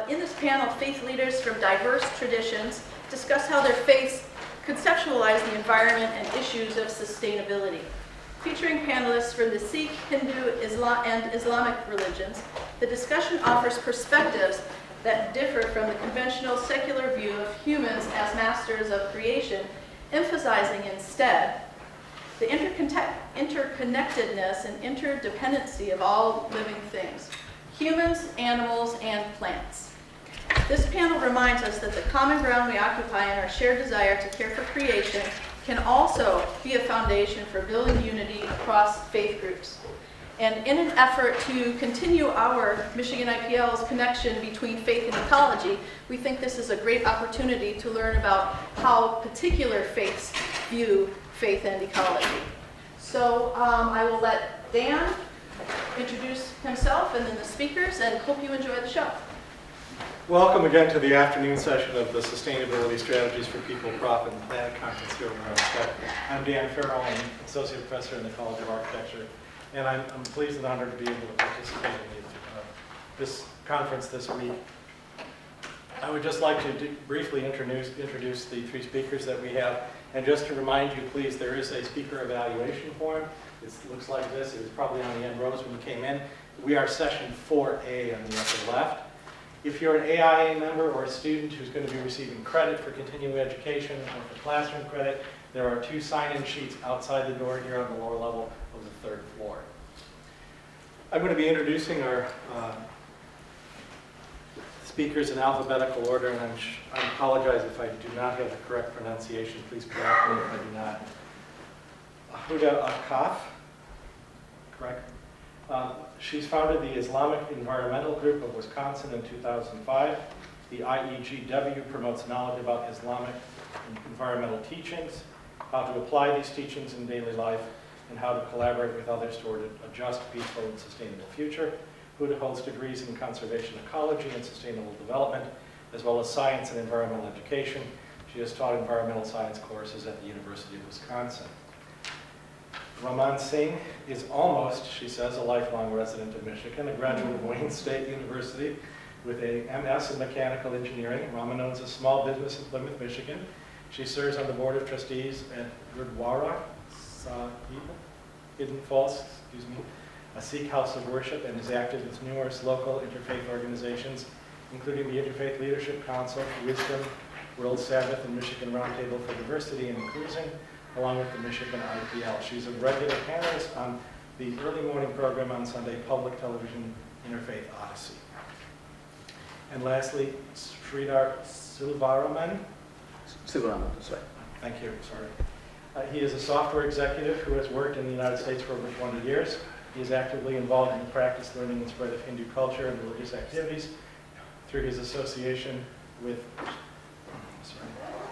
In this panel, faith leaders from diverse traditions discuss how their faiths conceptualize the environment and issues of sustainability. Featuring panelists from the Sikh, Hindu, and Islamic religions, the discussion offers perspectives that differ from the conventional secular view of humans as masters of creation, emphasizing instead the interconnectedness and interdependency of all living things, humans, animals, and plants. This panel reminds us that the common ground we occupy in our shared desire to care for creation can also be a foundation for building unity across faith groups. And in an effort to continue our Michigan IPL's connection between faith and ecology, we think this is a great opportunity to learn about how particular faiths view faith and ecology. So I will let Dan introduce himself and then the speakers, and hope you enjoy the show. Welcome again to the afternoon session of the Sustainability Strategies for People, Profit, and Planet Conference here in Maryland. I'm Dan Farrell. I'm Associate Professor in the College of Architecture, and I'm pleased and honored to be able to participate in this conference this week. I would just like to briefly introduce the three speakers that we have, and just to remind you, please, there is a speaker evaluation form. It looks like this. It was probably on the end rows when you came in. We are session 4A on the upper left. If you're an AIA member or a student who's going to be receiving credit for continuing education or for classroom credit, there are 2 sign-in sheets outside the door here on the lower level of the 3rd floor. I'm going to be introducing our speakers in alphabetical order, and I apologize if I do not have the correct pronunciation. Please correct me if I do not. Huda Akaf, correct? She's founded the Islamic Environmental Group of Wisconsin in 2005. The IEGW promotes knowledge about Islamic and environmental teachings, how to apply these teachings in daily life, and how to collaborate with others toward a just, peaceful, and sustainable future. Huda holds degrees in conservation ecology and sustainable development, as well as science and environmental education. She has taught environmental science courses at the University of Wisconsin. Raman Singh is almost, she says, a lifelong resident of Michigan, a graduate of Wayne State University with a MS in mechanical engineering. Raman owns a small business in Plymouth, Michigan. She serves on the board of trustees at Gurudwaras, Hidden Falls, a Sikh house of worship, and is active with numerous local interfaith organizations, including the Interfaith Leadership Council, Wisdom, World Sabbath, and Michigan Roundtable for Diversity and Inclusion, along with the Michigan IPL. She's a regular panelist on the early morning program on Sunday public television, Interfaith Odyssey. And lastly, Sridhar Silvaraman. Silvaraman, that's right. Thank you, sorry. He is a software executive who has worked in the United States for over 20 years. He is actively involved in the practice, learning, and spread of Hindu culture and religious activities through his association with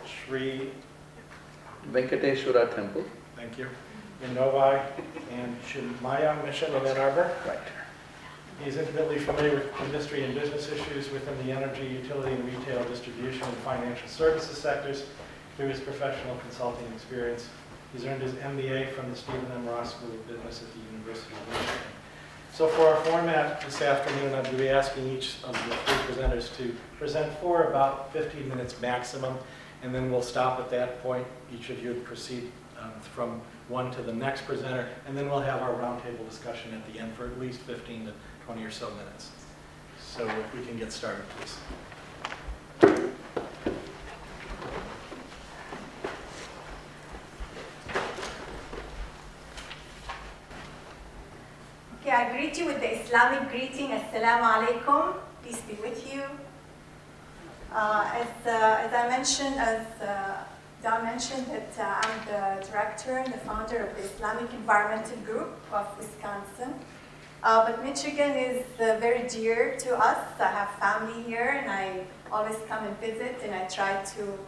Sri Venkateshwara Temple. Thank you. In Novi and Chinmaya Mission in Ann Arbor. Right. He's intimately familiar with industry and business issues within the energy, utility, and retail distribution and financial services sectors through his professional consulting experience. He's earned his MBA from the Stephen M. Ross School of Business at the University of Michigan. So for our format this afternoon, I'm going to be asking each of the 3 presenters to present for about 15 minutes maximum, and then we'll stop at that point. Each of you would proceed from one to the next presenter, and then we'll have our roundtable discussion at the end for at least 15 to 20 or so minutes. So if we can get started, please. Okay, I greet you with the Islamic greeting, Assalamu alaikum, peace be with you. As I mentioned, Don mentioned that I'm the director and the founder of the Islamic Environmental Group of Wisconsin. But Michigan is very dear to us. I have family here, and I always come and visit, and I try to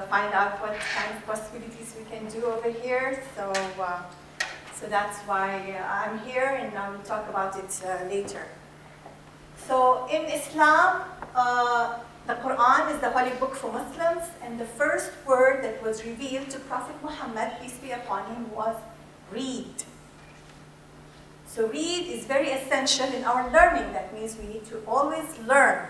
find out what kind of possibilities we can do over here. So that's why I'm here, and I will talk about it later. So in Islam, the Quran is the holy book for Muslims, and the first word that was revealed to Prophet Muhammad, peace be upon him, was read. So read is very essential in our learning. That means we need to always learn.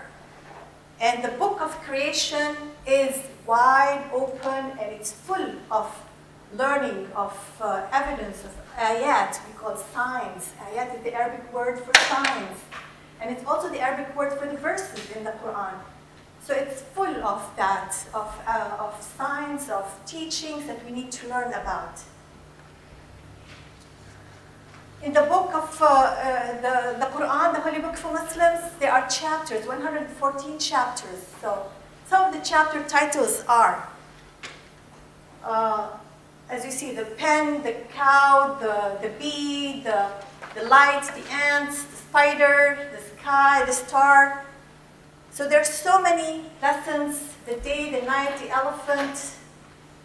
And the book of creation is wide open and it's full of learning, of evidence, of ayat, we call signs. Ayat is the Arabic word for signs. And it's also the Arabic word for the verses in the Quran. So it's full of that, of signs, of teachings that we need to learn about. In the book of the Quran, the Holy Book for Muslims, there are chapters, 114 chapters. So some of the chapter titles are, as you see, the pen, the cow, the bee, the light, the ants, the spider, the sky, the star. So there's so many lessons, the day, the night, the elephant,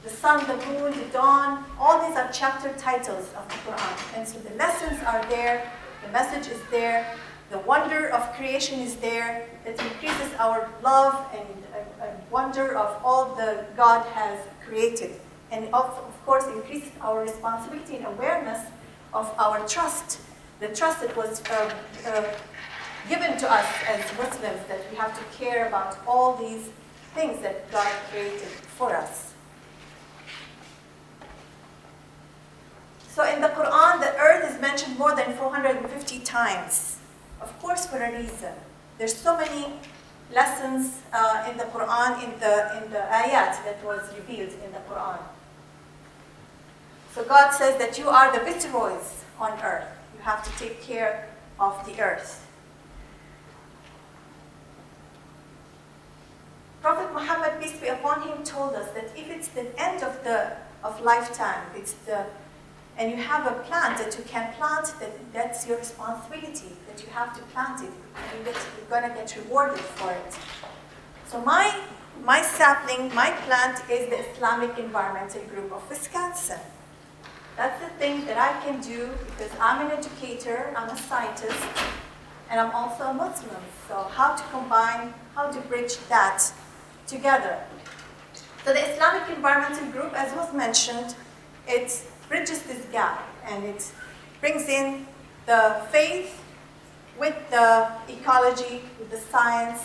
the sun, the moon, the dawn. All these are chapter titles of the Quran. And so the lessons are there, the message is there, the wonder of creation is there. It increases our love and wonder of all the God has created. And of course increases our responsibility and awareness of our trust. The trust that was given to us as Muslims, that we have to care about all these things that God created for us. So in the Quran, the earth is mentioned more than 450 times. Of course, for a reason. There's so many lessons in the Quran, in the ayat that was revealed in the Quran. So God says that you are the viceroys on earth. You have to take care of the earth. Prophet Muhammad, peace be upon him, told us that if it's the end of lifetime, and you have a plant that you can plant, that's your responsibility, that you have to plant it, and you're going to get rewarded for it. So my sapling, my plant is the Islamic Environmental Group of Wisconsin. That's the thing that I can do because I'm an educator, I'm a scientist, and I'm also a Muslim. So how to combine, how to bridge that together. So the Islamic Environmental Group, as was mentioned, it bridges this gap and it brings in the faith with the ecology, with the science,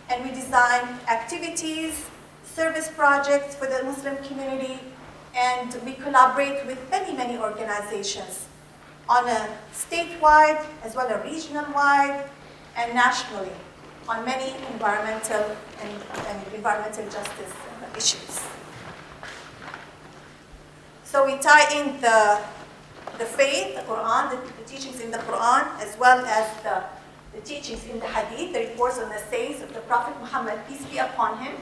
and we design activities, service projects for the Muslim community, and we collaborate with many, many organizations on a statewide as well as regional-wide and nationally on many environmental and environmental justice issues. So we tie in the faith, the Quran, the teachings in the Quran, as well as the teachings in the Hadith, the reports on the sayings of the Prophet Muhammad, peace be upon him,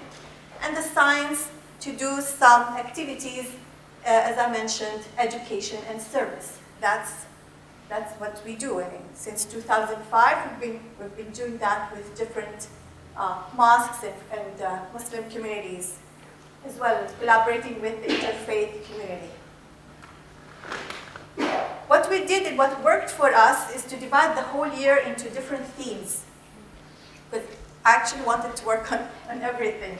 and the science to do some activities, as I mentioned, education and service. That's what we do. I mean, since 2005, we've been doing that with different mosques and Muslim communities, as well as collaborating with the Interfaith community. What we did and what worked for us is to divide the whole year into different themes. But I actually wanted to work on everything.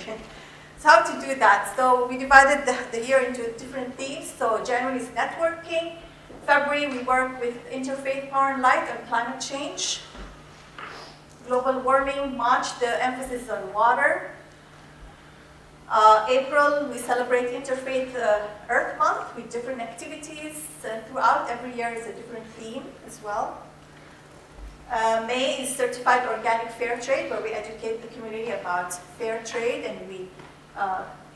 So how to do that? So we divided the year into different themes. So January is networking. February we work with Interfaith Power and Light on climate change. Global warming. March the emphasis on water. April we celebrate Interfaith Earth Month with different activities throughout. Every year is a different theme as well. May is Certified Organic Fair Trade, where we educate the community about fair trade and we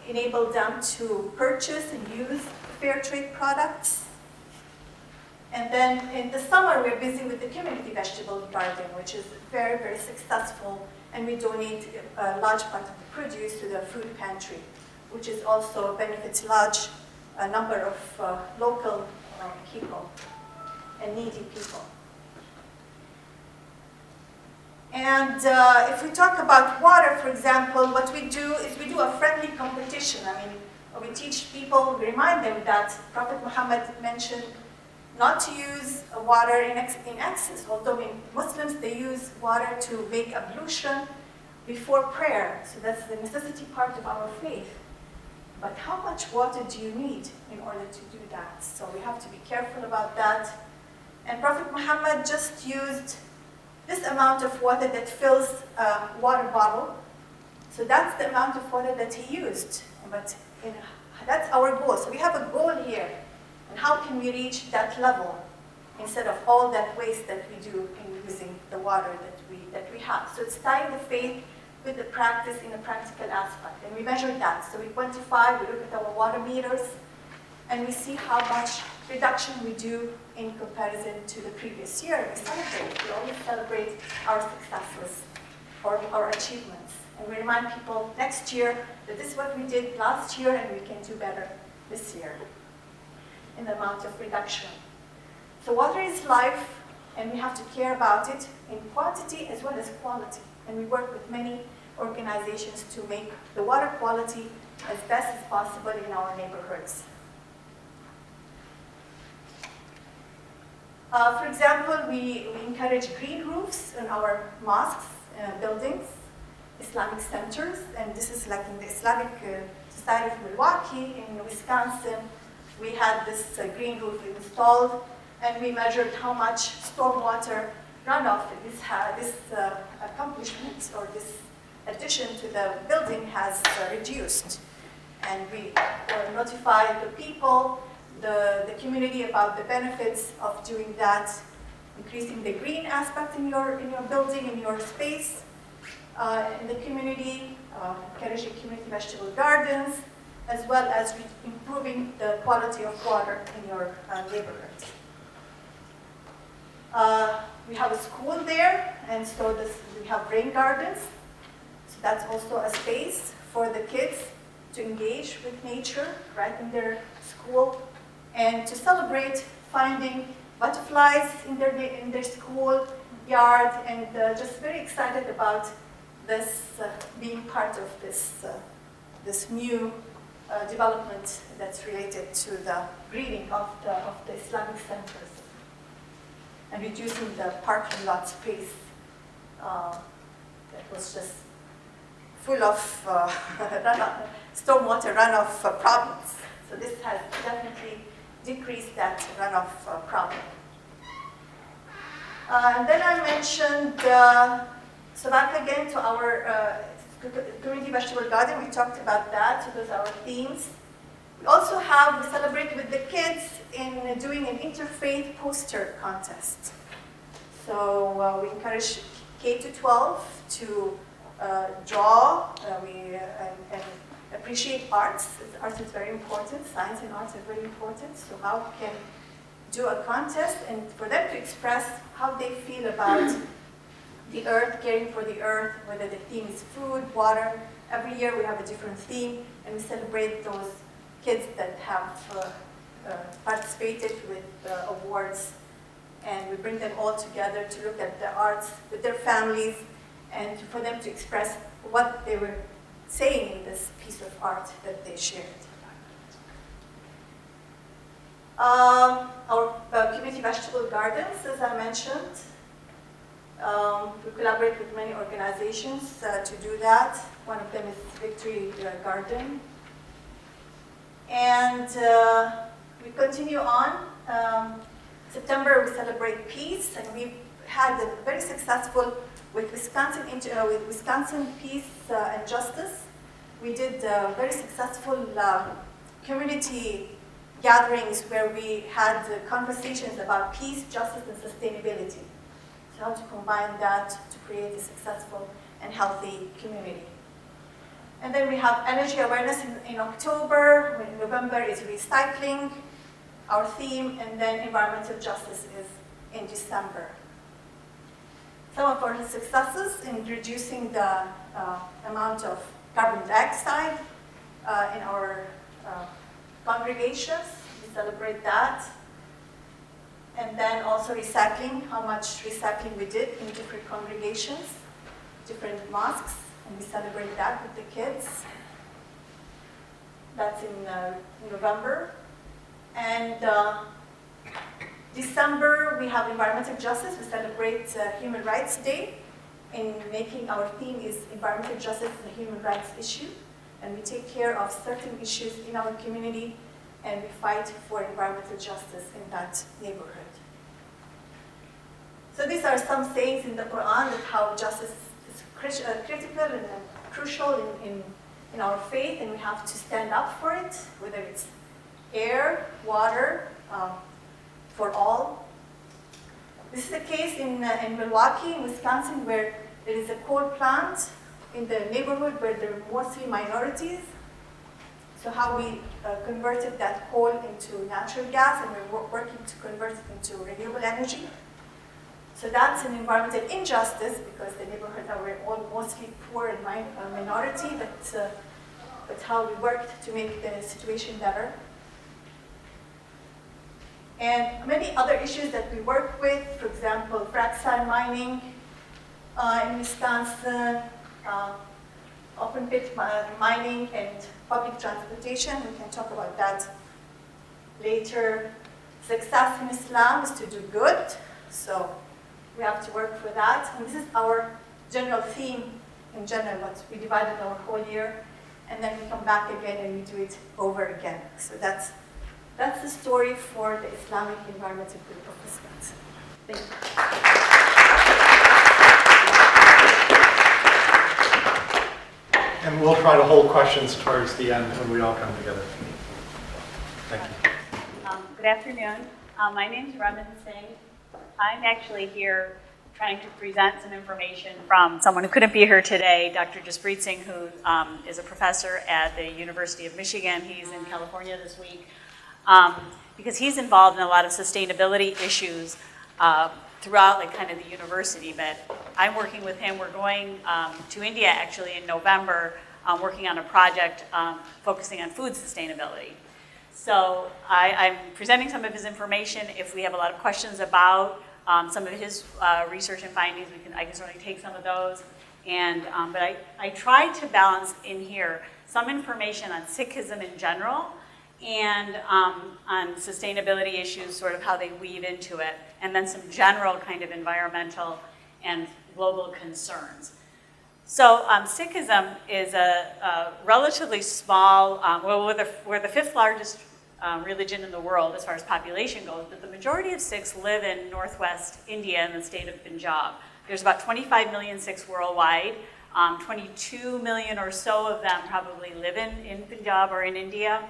enable them to purchase and use fair trade products. And then in the summer, we're busy with the community vegetable garden, which is very, very successful. And we donate a large part of the produce to the food pantry, which is also benefits large number of local people and needy people. And if we talk about water, for example, what we do is we do a friendly competition. I mean, we teach people, we remind them that Prophet Muhammad mentioned not to use water in excess, although in Muslims they use water to make ablution before prayer. So that's the necessity part of our faith. But how much water do you need in order to do that? So we have to be careful about that. And Prophet Muhammad just used this amount of water that fills a water bottle. So that's the amount of water that he used. But that's our goal. So we have a goal here. And how can we reach that level instead of all that waste that we do in using the water that we have? So it's tying the faith with the practice in a practical aspect. And we measure that. So we quantify, we look at our water meters, and we see how much reduction we do in comparison to the previous year. We celebrate. We always celebrate our successes or our achievements. And we remind people next year that this is what we did last year and we can do better this year in the amount of reduction. So water is life, and we have to care about it in quantity as well as quality. And we work with many organizations to make the water quality as best as possible in our neighborhoods. For example, we encourage green roofs in our mosques, buildings, Islamic centers, and this is like in the Islamic Society of Milwaukee in Wisconsin. We had this green roof installed, and we measured how much stormwater runoff this accomplishment or this addition to the building has reduced. And we notified the people, the community about the benefits of doing that, increasing the green aspect in your building, in your space, in the community, encouraging community vegetable gardens, as well as improving the quality of water in your neighborhood. We have a school there, and so we have rain gardens. So that's also a space for the kids to engage with nature right in their school, and to celebrate finding butterflies in their school yard, and just very excited about this being part of this new development that's related to the greening of the Islamic centers and reducing the parking lot space that was just full of stormwater runoff problems. So this has definitely decreased that runoff problem. And then I mentioned, so back again to our community vegetable garden, we talked about that, so those are our themes. We also we celebrate with the kids in doing an interfaith poster contest. So we encourage K-12 to draw and appreciate arts. Art is very important, science and arts are very important. So how we can do a contest and for them to express how they feel about the earth, caring for the earth, whether the theme is food, water. Every year we have a different theme, and we celebrate those kids that have participated with awards, and we bring them all together to look at the arts with their families and for them to express what they were saying in this piece of art that they shared. Our community vegetable gardens, as I mentioned, we collaborate with many organizations to do that. One of them is Victory Garden. And we continue on. September we celebrate peace, and we had a very successful with Wisconsin Peace and Justice. We did very successful community gatherings where we had conversations about peace, justice, and sustainability. So how to combine that to create a successful and healthy community. And then we have energy awareness in October. In November is recycling, our theme, and then environmental justice is in December. Some of our successes in reducing the amount of carbon dioxide in our congregations, we celebrate that. And then also recycling, how much recycling we did in different congregations, different mosques, and we celebrate that with the kids. That's in November. And December, we have environmental justice. We celebrate Human Rights Day in making our theme is environmental justice is a human rights issue. And we take care of certain issues in our community, and we fight for environmental justice in that neighborhood. So these are some sayings in the Quran that how justice is critical and crucial in our faith, and we have to stand up for it, whether it's air, water, for all. This is the case in Milwaukee, in Wisconsin, where there is a coal plant in the neighborhood where there are mostly minorities. So how we converted that coal into natural gas, and we're working to convert it into renewable energy. So that's an environmental injustice because the neighborhoods are all mostly poor and minority, but how we worked to make the situation better. And many other issues that we work with, for example, frac sand mining in Wisconsin, open pit mining and public transportation. We can talk about that later. Success in Islam is to do good, so we have to work for that. And this is our general theme in general, but we divided our whole year, and then we come back again and we do it over again. So that's the story for the Islamic Environmental Group of Wisconsin. Thank you. And we'll try to hold questions towards the end when we all come together. Thank you. Good afternoon. My name is Raman Singh. I'm actually here trying to present some information from someone who couldn't be here today, Dr. Jaspreet Singh, who is a professor at the University of Michigan. He's in California this week because he's involved in a lot of sustainability issues throughout kind of the university, but I'm working with him. We're going to India actually in November, working on a project focusing on food sustainability. So I'm presenting some of his information. If we have a lot of questions about some of his research and findings, I can certainly take some of those. And but I tried to balance in here some information on Sikhism in general and on sustainability issues, sort of how they weave into it, and then some general kind of environmental and global concerns. So Sikhism is a relatively small, well, we're the fifth largest religion in the world as far as population goes, but the majority of Sikhs live in northwest India in the state of Punjab. There's about 25 million Sikhs worldwide. 22 million or so of them probably live in Punjab or in India.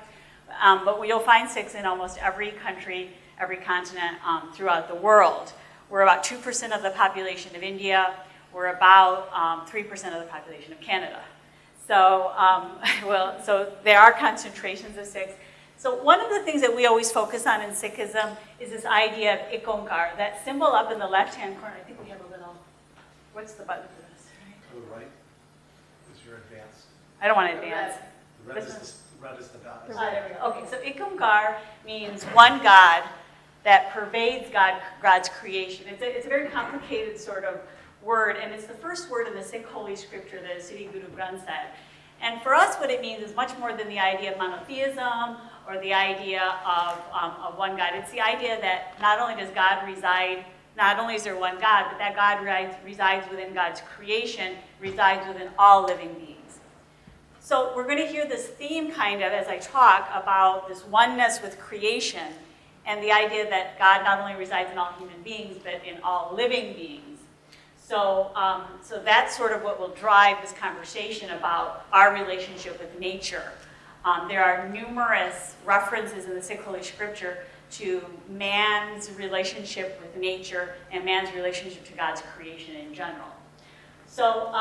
But you'll find Sikhs in almost every country, every continent throughout the world. We're about 2% of the population of India. We're about 3% of the population of Canada. So, so there are concentrations of Sikhs. So one of the things that we always focus on in Sikhism is this idea of ik onkar. That symbol up in the left-hand corner, I think we have a little, what's the button for this? To the right is your advance. I don't want to advance. The red is the dot. There we go. Okay, so ik onkar means one God that pervades God's creation. It's a very complicated sort of word, and it's the first word in the Sikh Holy Scripture, the Sri Guru Granth Sahib. And for us, what it means is much more than the idea of monotheism or the idea of one God. It's the idea that not only does God reside, not only is there one God, but that God resides within God's creation, resides within all living beings. So we're going to hear this theme kind of as I talk about this oneness with creation and the idea that God not only resides in all human beings, but in all living beings. So, so that's sort of what will drive this conversation about our relationship with nature. There are numerous references in the Sikh Holy Scripture to man's relationship with nature and man's relationship to God's creation in general. So,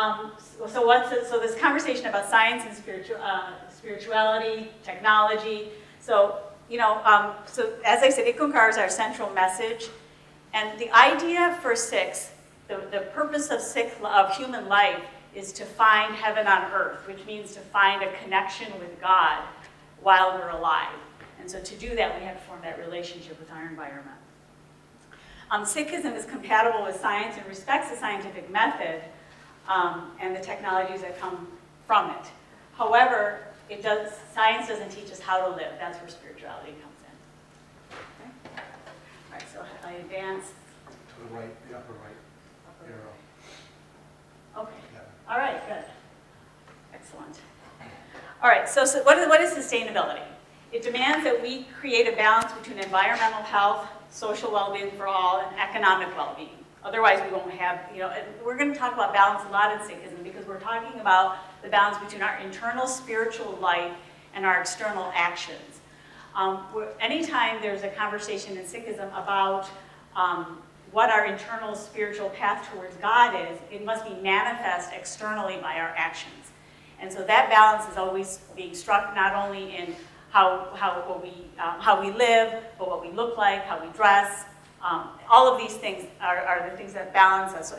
so this conversation about science and spirituality, technology. So, so as I said, ik onkar is our central message, and the idea for Sikhs, the purpose of human life is to find heaven on earth, which means to find a connection with God while we're alive. And so to do that, we have to form that relationship with our environment. Sikhism is compatible with science and respects the scientific method and the technologies that come from it. However, science doesn't teach us how to live. That's where spirituality comes in. Okay? All right, so I advance. To the right, the upper right arrow. Okay. Yeah. All right, good. Excellent. All right, so what is sustainability? It demands that we create a balance between environmental health, social well-being for all, and economic well-being Otherwise, we won't have, and we're going to talk about balance a lot in Sikhism because we're talking about the balance between our internal spiritual life and our external actions. Anytime there's a conversation in Sikhism about what our internal spiritual path towards God is, it must be manifest externally by our actions. And so that balance is always being struck not only in how we live, but what we look like, how we dress. All of these things are the things that balance us. So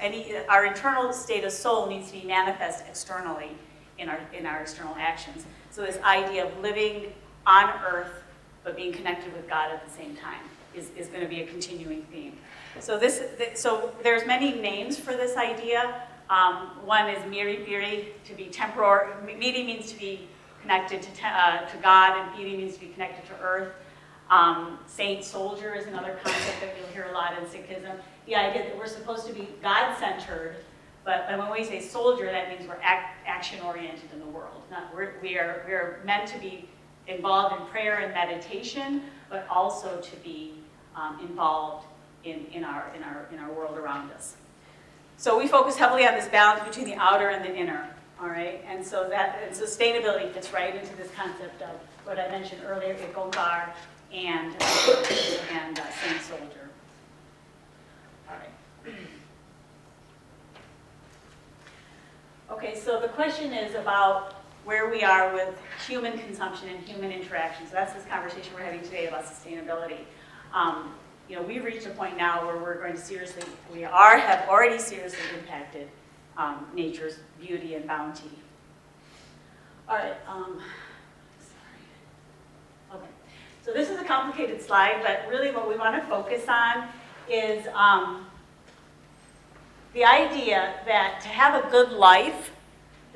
our internal state of soul needs to be manifest externally in our external actions. So this idea of living on earth but being connected with God at the same time is going to be a continuing theme. So there's many names for this idea. One is Miri Piri, to be temporal. Miri means to be connected to God, and Piri means to be connected to earth. Saint soldier is another concept that you'll hear a lot in Sikhism. The idea that we're supposed to be God-centered, but when we say soldier, that means we're action-oriented in the world. We are meant to be involved in prayer and meditation, but also to be involved in our world around us. So we focus heavily on this balance between the outer and the inner. All right, and sustainability fits right into this concept of what I mentioned earlier, Gurudwaras and Saint Soldier. All right. Okay, so the question is about where we are with human consumption and human interaction. So that's this conversation we're having today about sustainability. We've reached a point now where we're going to have already seriously impacted nature's beauty and bounty. All right, sorry. Okay, so this is a complicated slide, but really what we want to focus on is the idea that to have a good life,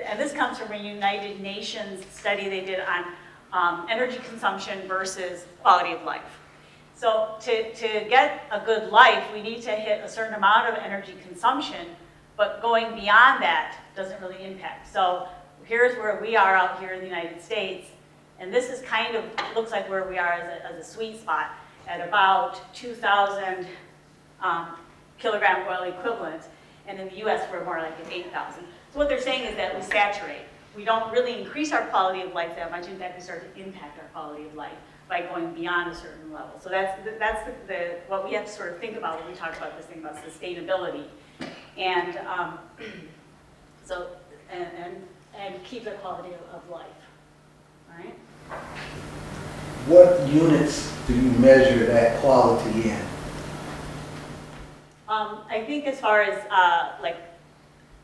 and this comes from a United Nations study they did on energy consumption versus quality of life. So to get a good life, we need to hit a certain amount of energy consumption, but going beyond that doesn't really impact. So here's where we are out here in the United States, and this is kind of, looks like where we are as a sweet spot at about 2,000 kilogram oil equivalent, and in the US we're more like at 8,000. So what they're saying is that we saturate. We don't really increase our quality of life that much. In fact, we start to impact our quality of life by going beyond a certain level. So that's what we have to sort of think about when we talk about this thing about sustainability, and and keep the quality of life. All right. What units do you measure that quality in? I think as far as like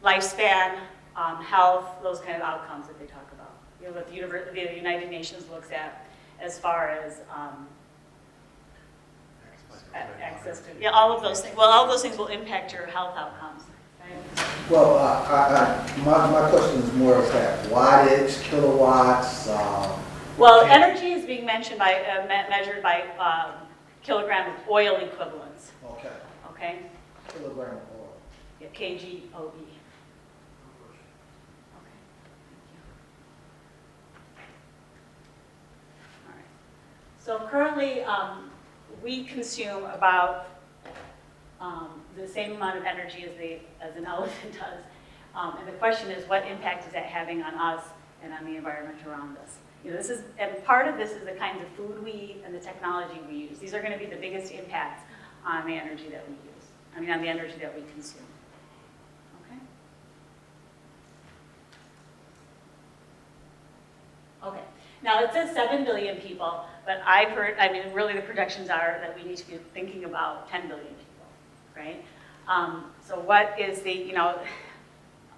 lifespan, health, those kind of outcomes that they talk about. What the United Nations looks at as far as access to, all of those things. Well, all of those things will impact your health outcomes. Right? Well, my question is more of that wattage, kilowatts. Well, energy is being measured by kilogram of oil equivalents. Okay. Okay. Kilogram of oil. Yeah, KGOE. Okay. So currently, we consume about the same amount of energy as an elephant does. And the question is, what impact is that having on us and on the environment around us? And part of this is the kinds of food we eat and the technology we use. These are going to be the biggest impacts on the energy that we use. On the energy that we consume. Okay? Okay. Now, it says 7 billion people, but I've heard, really the projections are that we need to be thinking about 10 billion people, right? So what is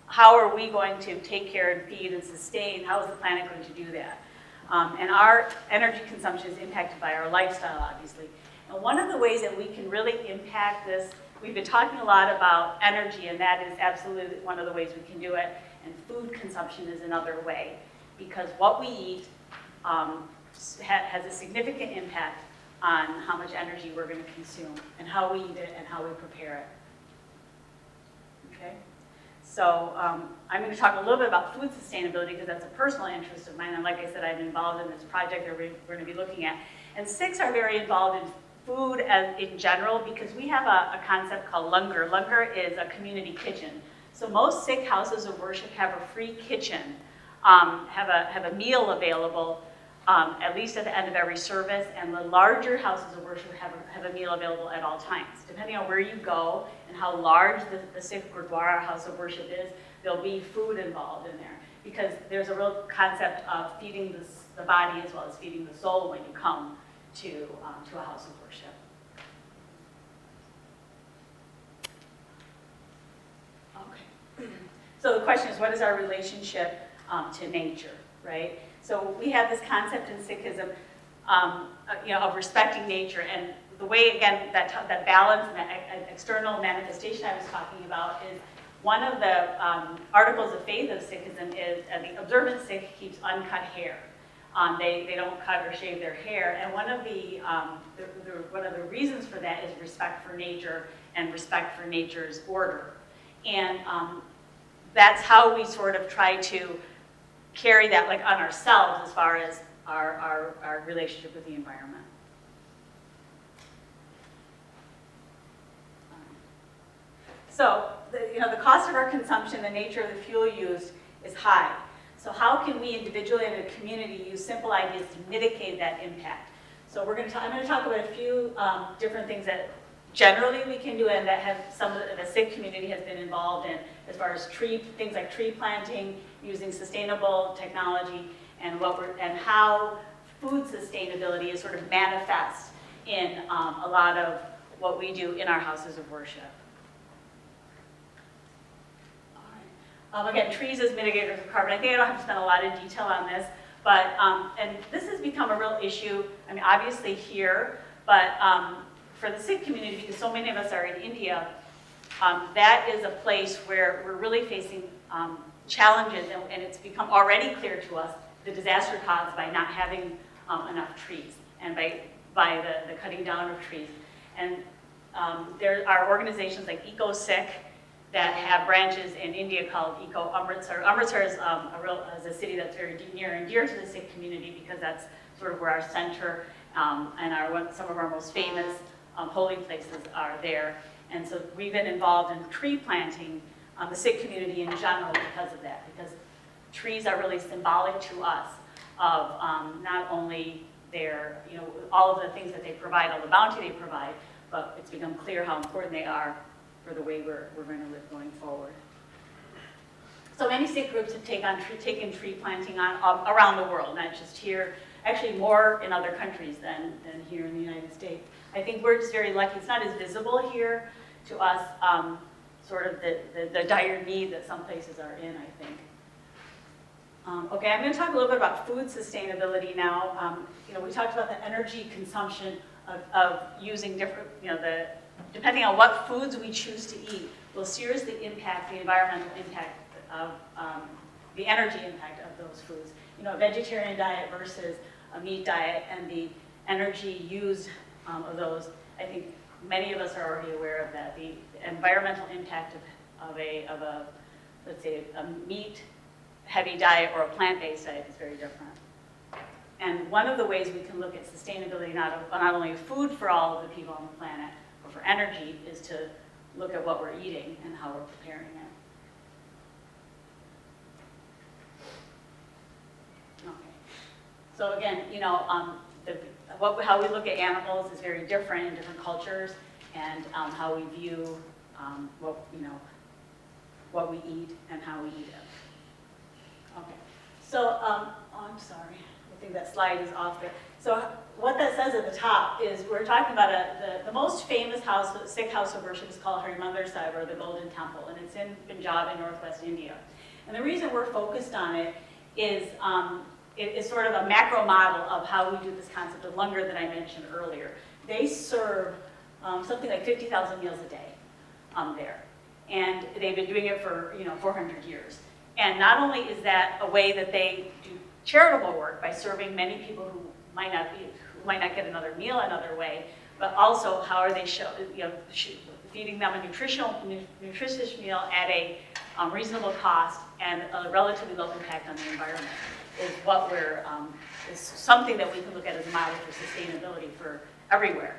how are we going to take care and feed and sustain? How is the planet going to do that? And our energy consumption is impacted by our lifestyle, obviously. And one of the ways that we can really impact this, we've been talking a lot about energy, and that is absolutely one of the ways we can do it. And food consumption is another way, because what we eat has a significant impact on how much energy we're going to consume and how we eat it and how we prepare it. Okay? So I'm going to talk a little bit about food sustainability because that's a personal interest of mine. And like I said, I'm involved in this project that we're going to be looking at. And SICs are very involved in food as in general, because we have a concept called langar. Langar is a community kitchen. So most Sikh houses of worship have a free kitchen, have a meal available at least at the end of every service, and the larger houses of worship have a meal available at all times. Depending on where you go and how large the Sikh Gurudwara house of worship is, there'll be food involved in there, because there's a real concept of feeding the body as well as feeding the soul when you come to a house of worship. Okay. So the question is, what is our relationship to nature, right? So we have this concept in Sikhism, of respecting nature, and the way, again, that balance and that external manifestation I was talking about is one of the articles of faith of Sikhism is the observant Sikh keeps uncut hair. They don't cut or shave their hair, and one of the reasons for that is respect for nature and respect for nature's order, and that's how we sort of try to carry that like on ourselves as far as our relationship with the environment. So the cost of our consumption, the nature of the fuel used is high. So how can we individually and a community use simple ideas to mitigate that impact? So I'm going to talk about a few different things that generally we can do and that have some of the Sikh community has been involved in, as far as things like tree planting, using sustainable technology, and how food sustainability is sort of manifest in a lot of what we do in our houses of worship. Again, trees as mitigators of carbon. I think I don't have to spend a lot of detail on this, but, and this has become a real issue, I mean, obviously here, but for the Sikh community, because so many of us are in India, that is a place where we're really facing challenges, and it's become already clear to us the disaster caused by not having enough trees, and by the cutting down of trees. And there are organizations like Sikh that have branches in India called Eco Amritsar. Amritsar is a city that's very near and dear to the Sikh community, because that's sort of where our center and some of our most famous holy places are there. And so we've been involved in tree planting, the Sikh community in general, because of that, because trees are really symbolic to us of not only their, all of the things that they provide, all the bounty they provide, but it's become clear how important they are for the way we're going to live going forward. So many Sikh groups have taken tree planting on around the world, not just here, actually more in other countries than here in the United States. I think we're just very lucky. It's not as visible here to us, sort of the dire need that some places are in, I think. Okay, I'm going to talk a little bit about food sustainability now. We talked about the energy consumption of using different, depending on what foods we choose to eat, will seriously impact the environmental impact of the energy impact of those foods. A vegetarian diet versus a meat diet and the energy used of those, I think many of us are already aware of that. The environmental impact of a let's say, a meat-heavy diet or a plant-based diet is very different. And one of the ways we can look at sustainability, not only of food for all of the people on the planet, but for energy, is to look at what we're eating and how we're preparing it. Okay. So again, how we look at animals is very different in different cultures, and how we view what we eat and how we eat it. Okay. So, I'm sorry. I think that slide is off there. So what that says at the top is we're talking about the most famous Sikh house of worship is called Harmandir Sahib, or the Golden Temple, and it's in Punjab in northwest India. And the reason we're focused on it is sort of a macro model of how we do this concept of langar that I mentioned earlier. They serve something like 50,000 meals a day there. And they've been doing it for 400 years. And not only is that a way that they do charitable work by serving many people who might not get another meal another way, but also how are they feeding them a nutritious meal at a reasonable cost and a relatively low impact on the environment is what is something that we can look at as a model for sustainability for everywhere.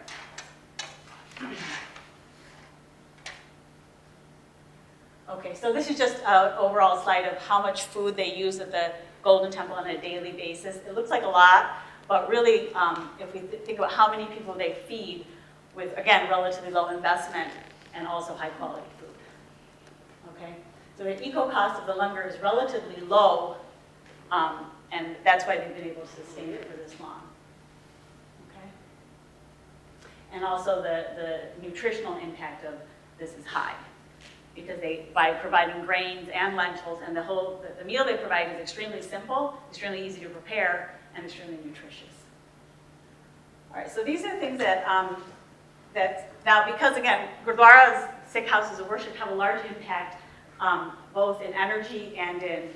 Okay, so this is just an overall slide of how much food they use at the Golden Temple on a daily basis. It looks like a lot, but really, if we think about how many people they feed with, again, relatively low investment and also high quality food. Okay, so the eco cost of the langar is relatively low, and that's why they've been able to sustain it for this long. Okay, and also the nutritional impact of this is high, because by providing grains and lentils, and the meal they provide is extremely simple, extremely easy to prepare, and extremely nutritious. All right, so these are things that, now because again, Gurudwaras, Sikh houses of worship, have a large impact both in energy and in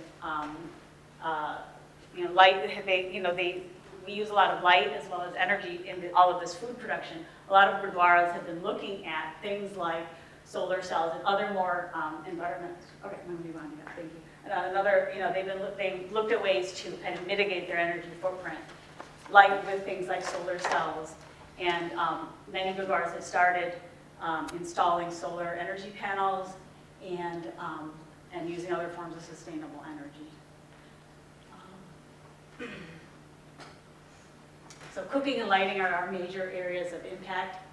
light. We use a lot of light as well as energy in all of this food production. A lot of Gurudwaras have been looking at things like solar cells and other more environmental. Okay, I'm going to move on. Yeah, thank you. They've looked at ways to kind of mitigate their energy footprint, like with things like solar cells. And many Gurudwaras have started installing solar energy panels and using other forms of sustainable energy. So cooking and lighting are our major areas of impact.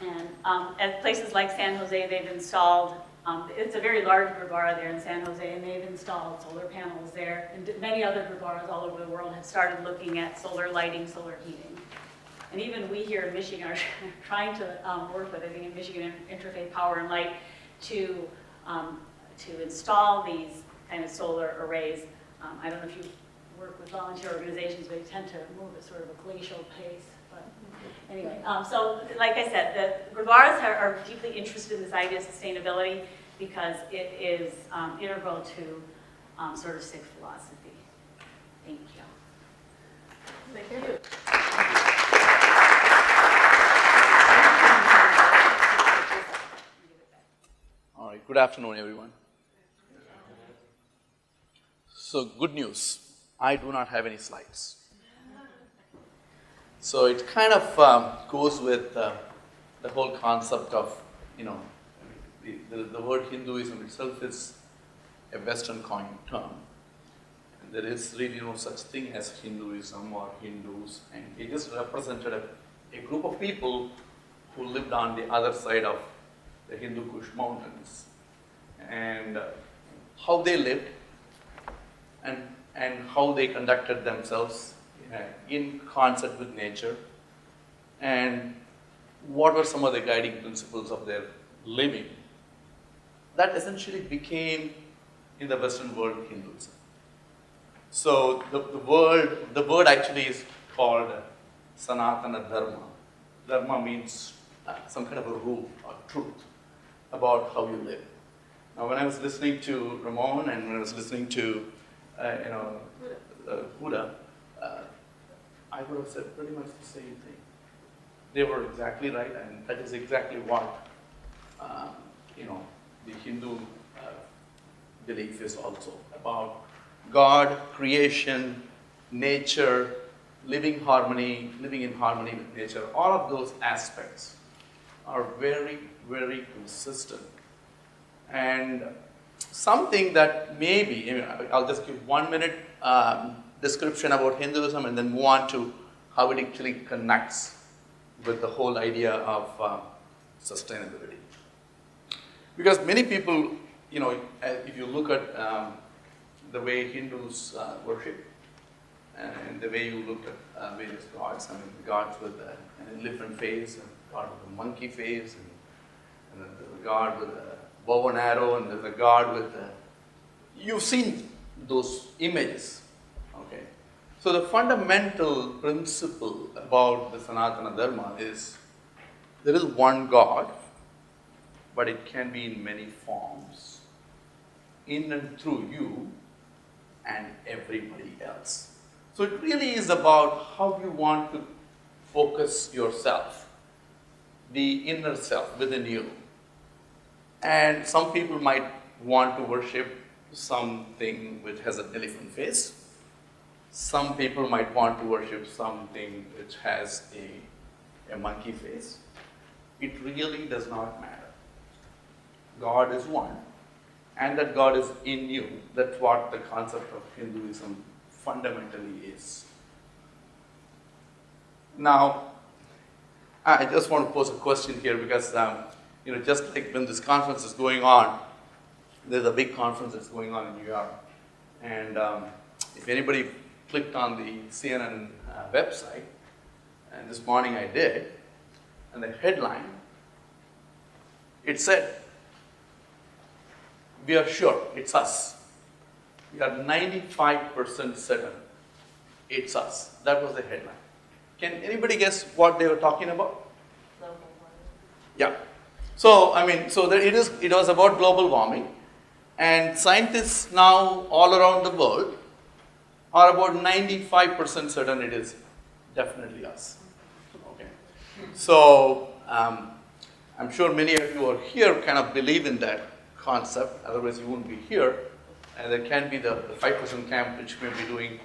And at places like San Jose, they've installed, it's a very large Gurudwara there in San Jose, and they've installed solar panels there. And many other Gurudwaras all over the world have started looking at solar lighting, solar heating. And even we here in Michigan are trying to work with, I think in Michigan, Interfaith Power and Light to install these kind of solar arrays. I don't know if you work with volunteer organizations, but you tend to move at sort of a glacial pace. But anyway, so like I said, the Gurudwaras are deeply interested in this idea of sustainability because it is integral to sort of Sikh philosophy. Thank you. Thank you. All right, good afternoon, everyone. So, good news. I do not have any slides. So, it kind of goes with the whole concept of, the word Hinduism itself is a Western coined term. And there is really no such thing as Hinduism or Hindus, and it just represented a group of people who lived on the other side of the Hindu Kush mountains, and how they lived and how they conducted themselves in concert with nature, and what were some of the guiding principles of their living. That essentially became, in the Western world, Hinduism. So the word actually is called Sanatana Dharma. Dharma means some kind of a rule or truth about how you live. Now, when I was listening to Ramon and when I was listening to Huda, I would have said pretty much the same thing. They were exactly right, and that is exactly what the Hindu belief is also about. God, creation, nature, living in harmony with nature. All of those aspects are very, very consistent. And something that maybe, I'll just give 1 minute description about Hinduism and then move on to how it actually connects with the whole idea of sustainability. Because many people, if you look at the way Hindus worship and the way you look at various gods, gods with an elephant face, and god with a monkey face, and then there's a god with a bow and arrow, and there's a god with you've seen those images, okay? So the fundamental principle about the Sanatana Dharma is there is one God, but it can be in many forms, in and through you and everybody else. So it really is about how you want to focus yourself, the inner self within you. And some people might want to worship something which has an elephant face. Some people might want to worship something which has a monkey face. it really does not matter. God is one, and that God is in you. That's what the concept of Hinduism fundamentally is. Now, I just want to pose a question here because, just like when this conference is going on, there's a big conference that's going on in New York. And if anybody clicked on the CNN website, and this morning I did, and the headline, it said, "We are sure it's us. We are 95% certain it's us." That was the headline. Can anybody guess what they were talking about? Global warming. Yeah. So, it was about global warming, and scientists now all around the world are about 95% certain it is definitely us. Okay. So, I'm sure many of you who are here kind of believe in that concept, otherwise you wouldn't be here. And there can be the 5% camp which may be doing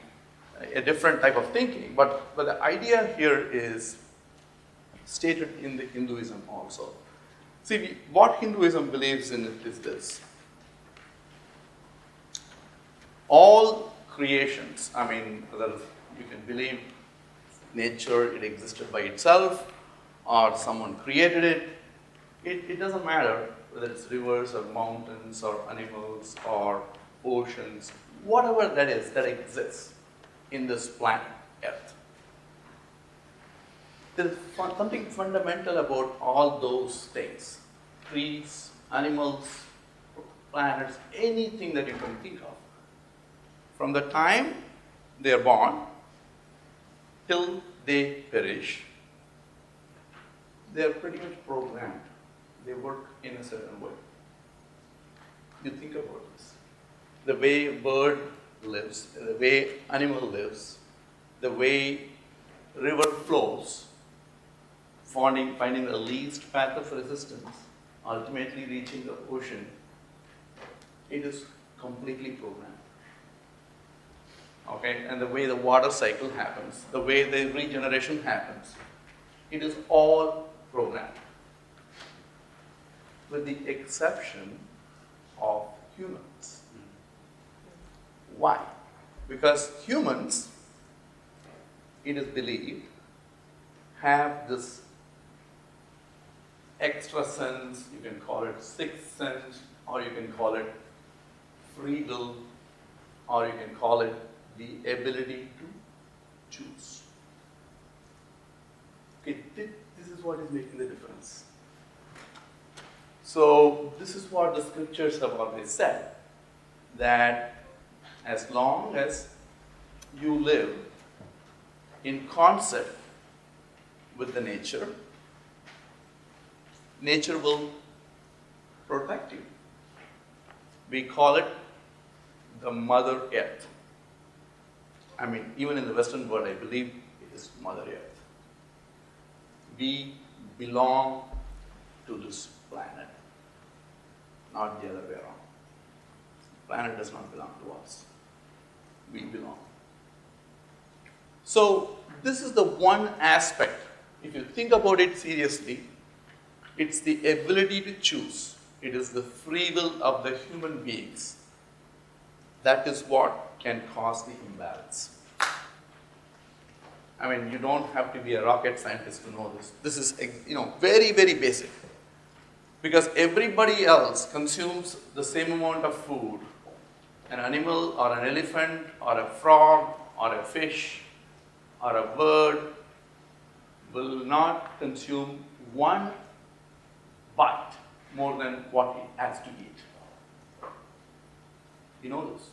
a different type of thinking. But the idea here is stated in the Hinduism also. See, what Hinduism believes in is this. All creations, whether you can believe nature, it existed by itself, or someone created it, it doesn't matter whether it's rivers or mountains or animals or oceans, whatever that is that exists in this planet Earth. There is something fundamental about all those things. Trees, animals, planets, anything that you can think of. From the time they are born till they perish, they are pretty much programmed. They work in a certain way. You think about this. The way bird lives, the way animal lives, the way river flows, finding the least path of resistance, ultimately reaching the ocean, it is completely programmed. Okay, and the way the water cycle happens, the way the regeneration happens, it is all programmed. With the exception of humans. Why? Because humans, it is believed, have this extra sense, you can call it sixth sense, or you can call it free will, or you can call it the ability to choose. Okay, this is what is making the difference. So this is what the scriptures have always said, that as long as you live in concert with the nature, nature will protect you. We call it the Mother Earth. Even in the Western world, I believe it is Mother Earth. We belong to this planet, not the other way around. The planet does not belong to us. We belong. So this is the one aspect, if you think about it seriously, it's the ability to choose. It is the free will of the human beings. That is what can cause the imbalance. You don't have to be a rocket scientist to know this. This is, very, very basic. Because everybody else consumes the same amount of food. An animal or an elephant or a frog or a fish or a bird will not consume one bite more than what it has to eat. You know this.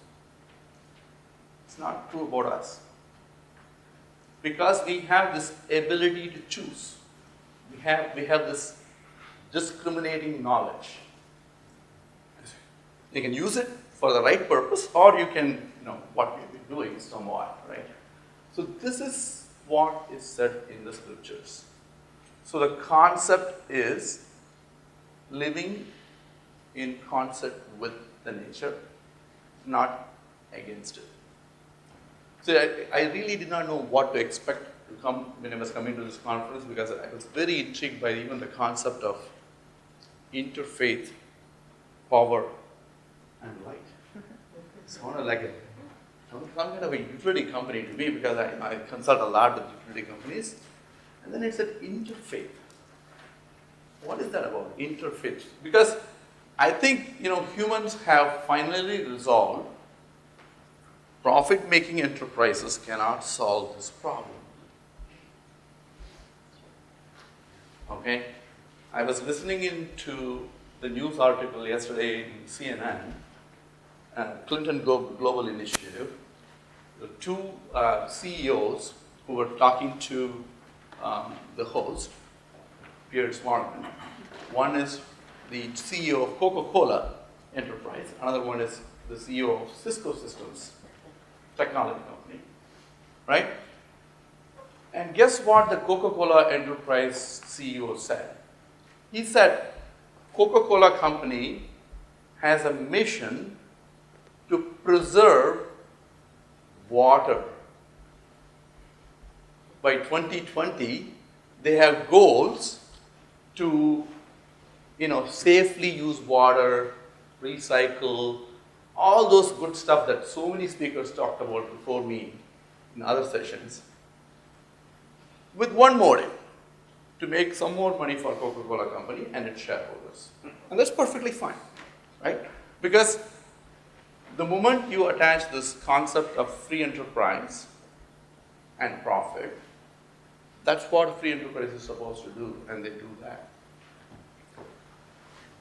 It's not true about us. Because we have this ability to choose. We have this discriminating knowledge. You can use it for the right purpose, or you can, what we've been doing somewhat, right? So this is what is said in the scriptures. So the concept is living in concert with the nature, not against it. So I really did not know what to expect to come when I was coming to this conference because I was very intrigued by even the concept of interfaith power and light. It sounded like some kind of a utility company to me because I consult a lot with utility companies. And then it said interfaith. What is that about, interfaith? Because I think, humans have finally resolved profit-making enterprises cannot solve this problem. Okay? I was listening into the news article yesterday in CNN, Clinton Global Initiative. The two CEOs who were talking to the host, Piers Morgan. One is the CEO of Coca-Cola Enterprise. Another one is the CEO of Cisco Systems, technology company, right? And guess what the Coca-Cola Enterprise CEO said? He said, Coca-Cola company has a mission to preserve water. By 2020, they have goals to, safely use water, recycle, all those good stuff that so many speakers talked about before me in other sessions, with one motive, to make some more money for Coca-Cola company and its shareholders. And that's perfectly fine, right? Because the moment you attach this concept of free enterprise and profit, that's what a free enterprise is supposed to do, and they do that.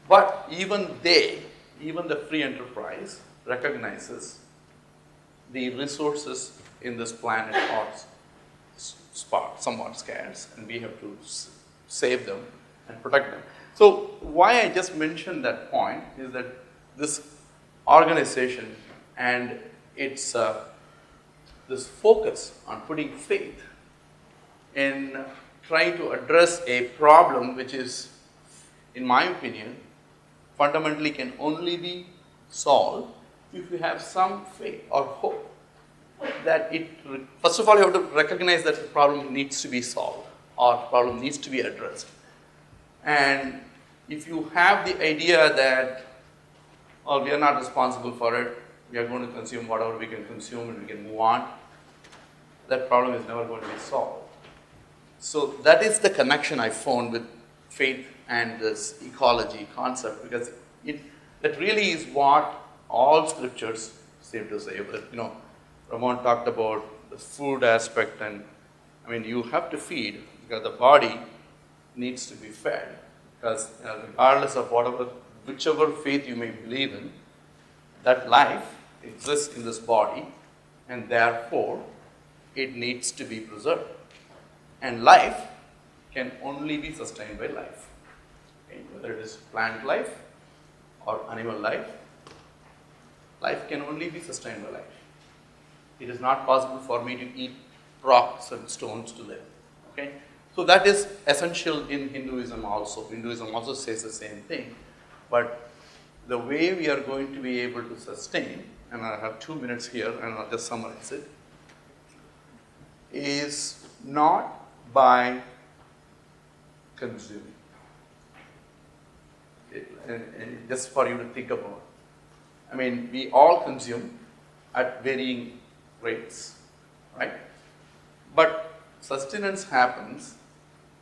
But even the free enterprise recognizes the resources in this planet are somewhat scarce, and we have to save them and protect them. So why I just mentioned that point is that this organization and its this focus on putting faith in trying to address a problem which is, in my opinion, fundamentally can only be solved if you have some faith or hope that first of all, you have to recognize that the problem needs to be solved or problem needs to be addressed. And if you have the idea that, well, we are not responsible for it, we are going to consume whatever we can consume and we can move on, that problem is never going to be solved. So that is the connection I found with faith and this ecology concept, because that really is what all scriptures seem to say. But, Ramon talked about the food aspect, and you have to feed because the body needs to be fed. Because regardless of whichever faith you may believe in, that life exists in this body, and therefore it needs to be preserved. And life can only be sustained by life. Okay? Whether it is plant life or animal life, life can only be sustained by life. It is not possible for me to eat rocks and stones to live. Okay? So that is essential in Hinduism also. Hinduism also says the same thing. But the way we are going to be able to sustain, and I have 2 minutes here and I'll just summarize it, is not by consuming. And just for you to think about. We all consume at varying rates, right? But sustenance happens,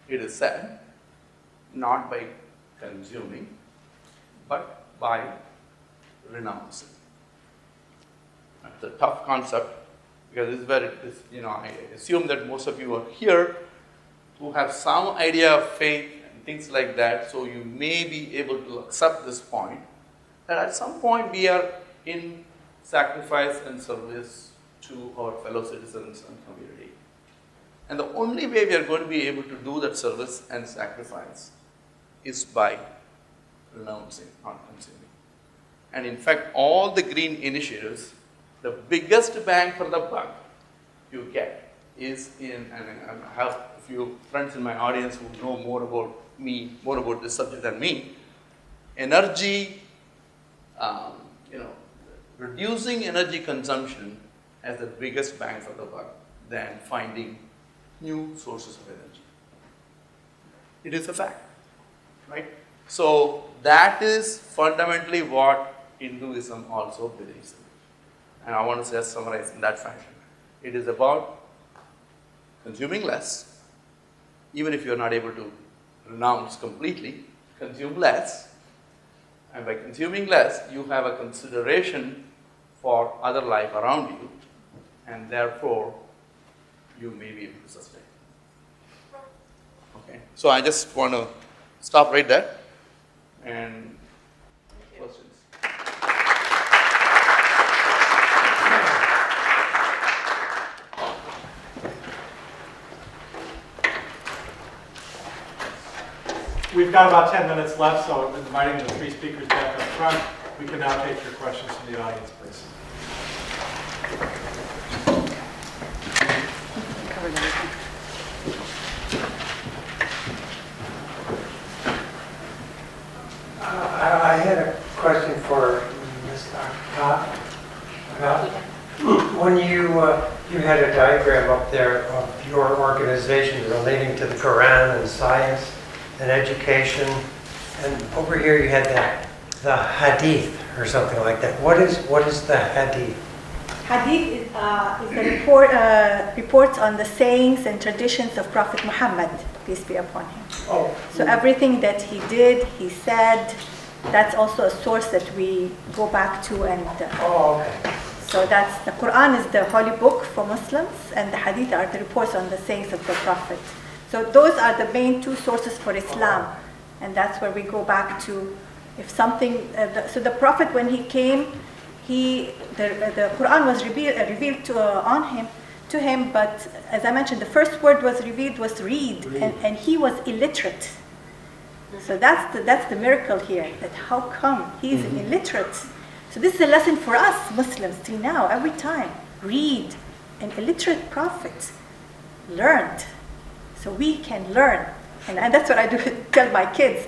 it is said, not by consuming, but by renouncing. That's a tough concept, because this is where it is, I assume that most of you are here who have some idea of faith and things like that, so you may be able to accept this point, that at some point we are in sacrifice and service to our fellow citizens and community. And the only way we are going to be able to do that service and sacrifice is by renouncing, not consuming. And in fact, all the green initiatives, the biggest bang for the buck you get is in, and I have a few friends in my audience who know more about me, more about this subject than me, energy, reducing energy consumption has the biggest bang for the buck than finding new sources of energy. It is a fact, right? So that is fundamentally what Hinduism also believes in. And I want to just summarize in that fashion. It is about consuming less, even if you're not able to renounce completely, consume less. And by consuming less, you have a consideration for other life around you, and therefore, you may be able to sustain. Okay, so I just want to stop right there. And questions? We've got about 10 minutes left, so I'm inviting the three speakers back up front. We can now take your questions from the audience, please. I had a question for Mr. Akpat. When you had a diagram up there of your organization relating to the Quran and science and education, and over here you had the Hadith or something like that. What is the Hadith? Hadith is the reports on the sayings and traditions of Prophet Muhammad, peace be upon him. Oh, So everything that he did, he said, that's also a source that we go back to. And oh, okay. so the Quran is the holy book for Muslims, and the Hadith are the reports on the sayings of the Prophet. So those are the main two sources for Islam, and that's where we go back to. If something, so the Prophet, when he came, the Quran was revealed to him, but as I mentioned, the first word was revealed was read. And he was illiterate. So that's the miracle here, that how come he's illiterate. So this is a lesson for us Muslims till now, every time. Read. An illiterate prophet learned. So we can learn. And that's what I do tell my kids.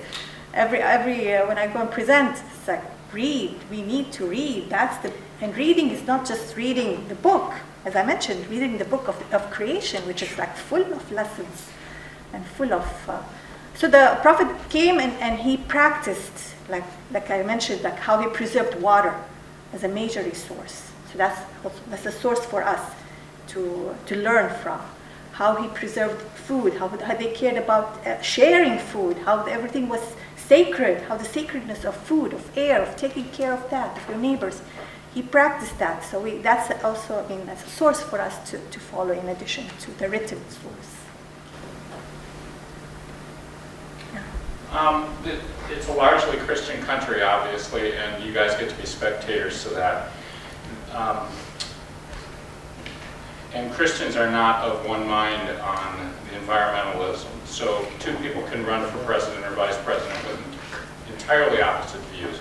Every when I go and present, it's like, read. We need to read. And reading is not just reading the book. As I mentioned, reading the book of creation, which is like full of lessons and full of... So the Prophet came and he practiced, like I mentioned, like how he preserved water as a major resource. So that's a source for us to learn from. How he preserved food, how they cared about sharing food, how everything was sacred, how the sacredness of food, of air, of taking care of that, of your neighbors. He practiced that. So that's also, that's a source for us to follow in addition to the written source. It's a largely Christian country, obviously, and you guys get to be spectators to that. And Christians are not of one mind on the environmentalism. So two people can run for president or vice president with entirely opposite views.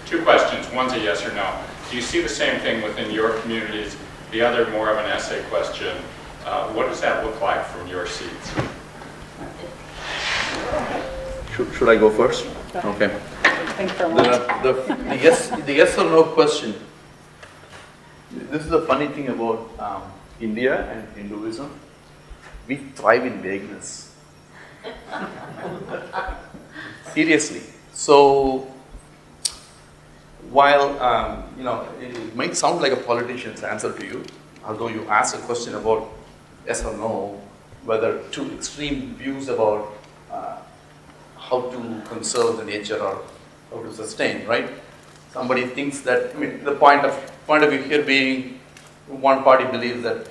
Two questions. One's a yes or no. Do you see the same thing within your communities? The other, more of an essay question. What does that look like from your seats? Should I go first? Okay. The yes or no question. This is the funny thing about India and Hinduism. We thrive in vagueness. Seriously. So while it might sound like a politician's answer to you, although you ask a question about yes or no, whether two extreme views about how to conserve the nature or how to sustain, right? Somebody thinks that, the point of view here being, one party believes that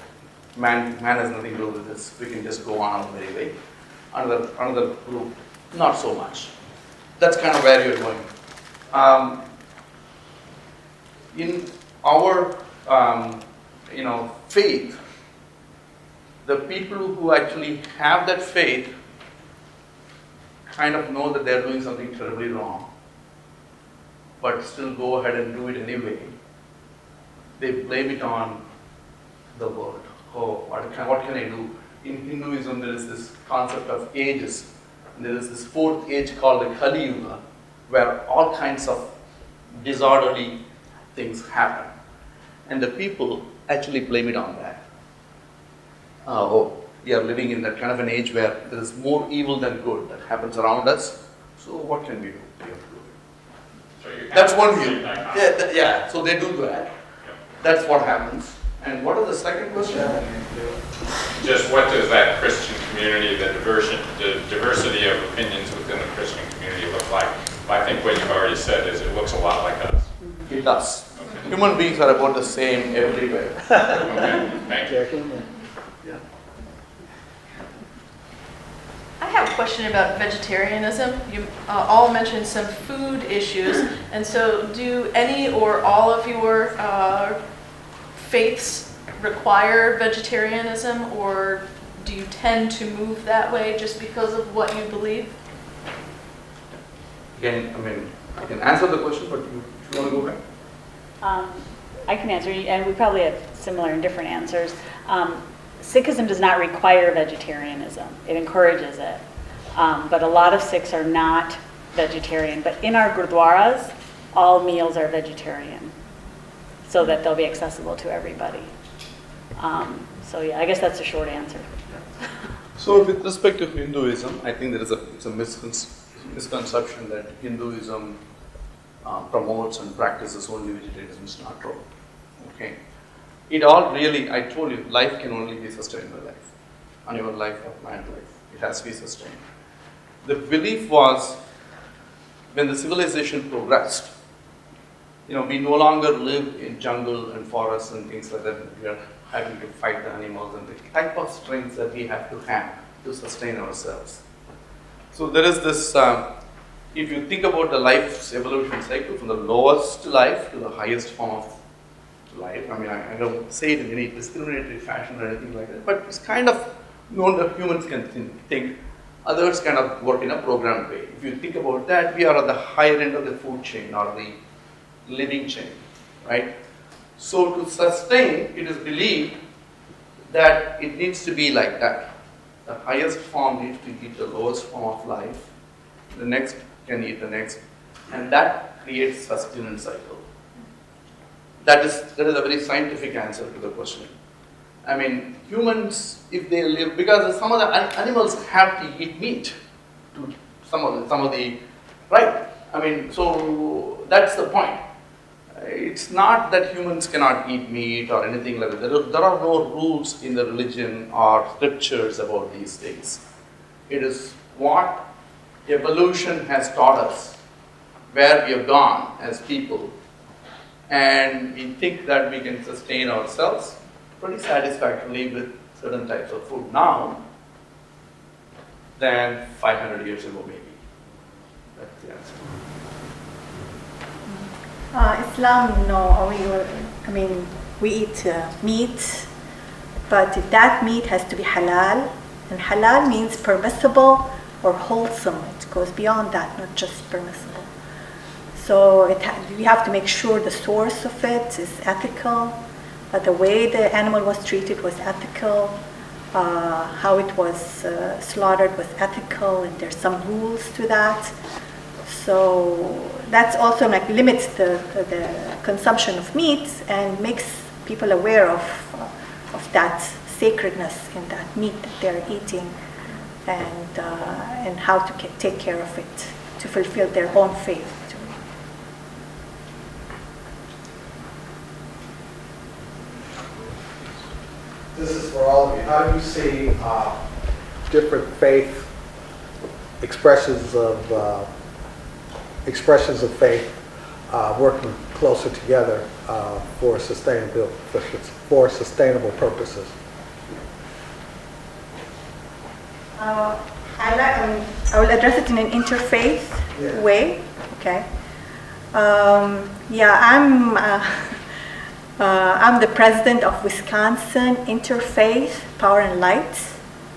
man has nothing to do with this, we can just go on our merry way. Another group, not so much. That's kind of where you're going. In our, faith, the people who actually have that faith kind of know that they're doing something terribly wrong, but still go ahead and do it anyway. They blame it on the world. Oh, what can I do? In Hinduism, there is this concept of ages. There is this fourth age called the Kali Yuga, where all kinds of disorderly things happen. And the people actually blame it on that. we are living in that kind of an age where there is more evil than good that happens around us. So what can we do? We have to do it. So you kind That's of one see view. that Yeah, concept. yeah, so they do that. That's what happens. And what is the second question? Just what does that Christian community, the diversity of opinions within the Christian community look like? I think what you've already said is it looks a lot like us. It does. Okay. Human beings are about the same everywhere. Okay, thank you. Yeah. I have a question about vegetarianism. You all mentioned some food issues, and so do any or all of your faiths require vegetarianism, or do you tend to move that way just because of what you believe? Again, I can answer the question, but if you want to go back. I can answer, and we probably have similar and different answers. Sikhism does not require vegetarianism. It encourages it. But a lot of Sikhs are not vegetarian. But in our Gurudwaras, all meals are vegetarian, so that they'll be accessible to everybody. So yeah, I guess that's a short answer. So with respect to Hinduism, I think there is a misconception that Hinduism promotes and practices only vegetarianism. It's not true. Okay. It all really, I told you, life can only be sustained by life. Animal life or plant life. It has to be sustained. The belief was, when the civilization progressed, we no longer live in jungle and forests and things like that. We are having to fight the animals and the type of strength that we have to sustain ourselves. So there is this, if you think about the life's evolution cycle, from the lowest life to the highest form of life, I don't say it in any discriminatory fashion or anything like that, but it's kind of known that humans can think, others kind of work in a programmed way. If you think about that, we are at the higher end of the food chain or the living chain, right? So to sustain, it is believed that it needs to be like that. The highest form needs to eat the lowest form of life. The next can eat the next. And that creates sustenance cycle. That is a very scientific answer to the question. Humans, if they live, because some of the animals have to eat meat. To some of the, right? So that's the point. It's not that humans cannot eat meat or anything like that. There are no rules in the religion or scriptures about these things. It is what evolution has taught us, where we have gone as people, and we think that we can sustain ourselves pretty satisfactorily with certain types of food now than 500 years ago maybe. That's the answer. Islam, no, we eat meat, but that meat has to be halal, and halal means permissible or wholesome. It goes beyond that, not just permissible. So we have to make sure the source of it is ethical, the way the animal was treated was ethical, how it was slaughtered was ethical, and there's some rules to that. So that's also limits the consumption of meat and makes people aware of that sacredness in that meat that they're eating, and how to take care of it to fulfill their own faith. This is for all of you. How do you see different faith expressions of faith working closer together for sustainable purposes? I will address it in an interfaith way. Okay. I'm the president of Wisconsin Interfaith Power and Light,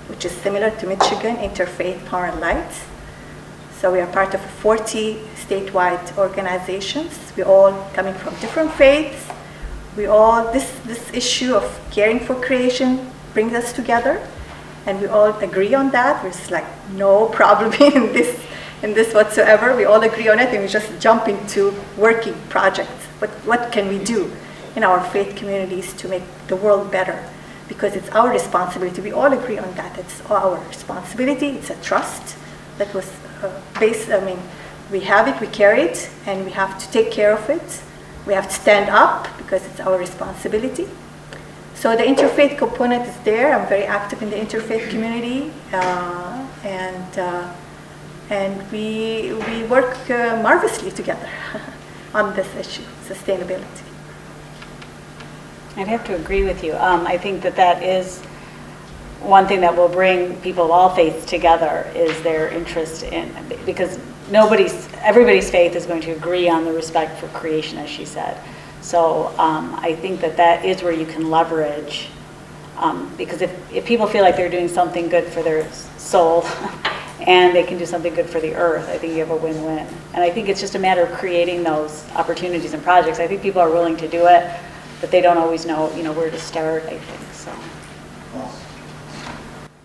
which is similar to Michigan Interfaith Power and Light. So we are part of 40 statewide organizations. We all coming from different faiths. This issue of caring for creation brings us together, and we all agree on that. There's no problem in this whatsoever. We all agree on it, and we just jump into working projects. What can we do in our faith communities to make the world better? because it's our responsibility. We all agree on that. It's our responsibility. It's a trust that was based, we have it, we carry it, and we have to take care of it. We have to stand up because it's our responsibility. So the interfaith component is there. I'm very active in the interfaith community, and we work marvelously together on this issue, sustainability. I'd have to agree with you. I think that is one thing that will bring people of all faiths together is their interest in, because everybody's faith is going to agree on the respect for creation, as she said. So I think that is where you can leverage, because if people feel like they're doing something good for their soul and they can do something good for the earth, I think you have a win-win. And I think it's just a matter of creating those opportunities and projects. I think people are willing to do it, but they don't always know, where to start, I think, so.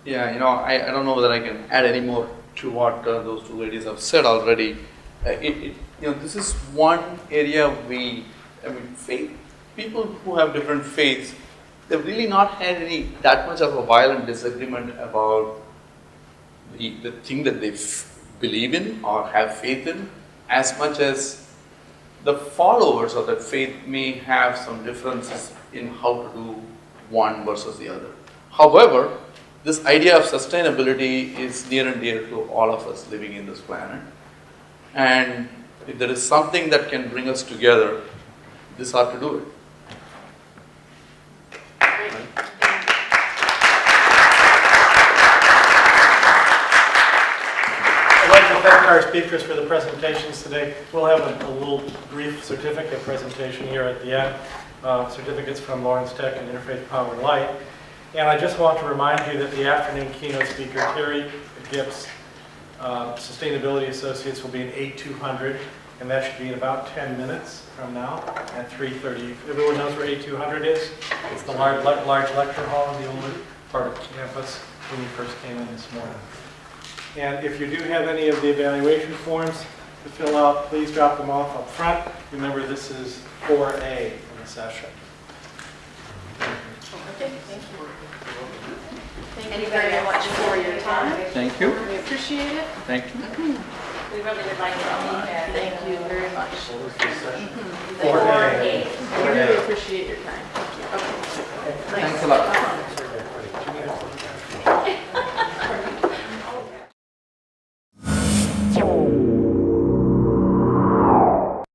Yeah, I don't know whether I can add any more to what those two ladies have said already. This is one area faith, people who have different faiths, they've really not had that much of a violent disagreement about the thing that they believe in or have faith in, as much as the followers of that faith may have some differences in how to do one versus the other. However, this idea of sustainability is near and dear to all of us living in this planet. And if there is something that can bring us together, this ought to do it. I'd like to thank our speakers for the presentations today. We'll have a little brief certificate presentation here at the end. Certificates from Lawrence Tech and Interfaith Power and Light. And I just want to remind you that the afternoon keynote speaker, Terry Gibbs, Sustainability Associates, will be in 8200, and that should be in about 10 minutes from now at 3:30. Everyone knows where 8200 is? It's the large lecture hall in the older part of campus when you first came in this morning. And if you do have any of the evaluation forms to fill out, please drop them off up front. Remember, this is 4A in the session. Okay, thank you. Thank you very much for your time. Thank you. We appreciate it. Thank you. We really would like to be there. Thank you very much. What was this session? 4A. We really appreciate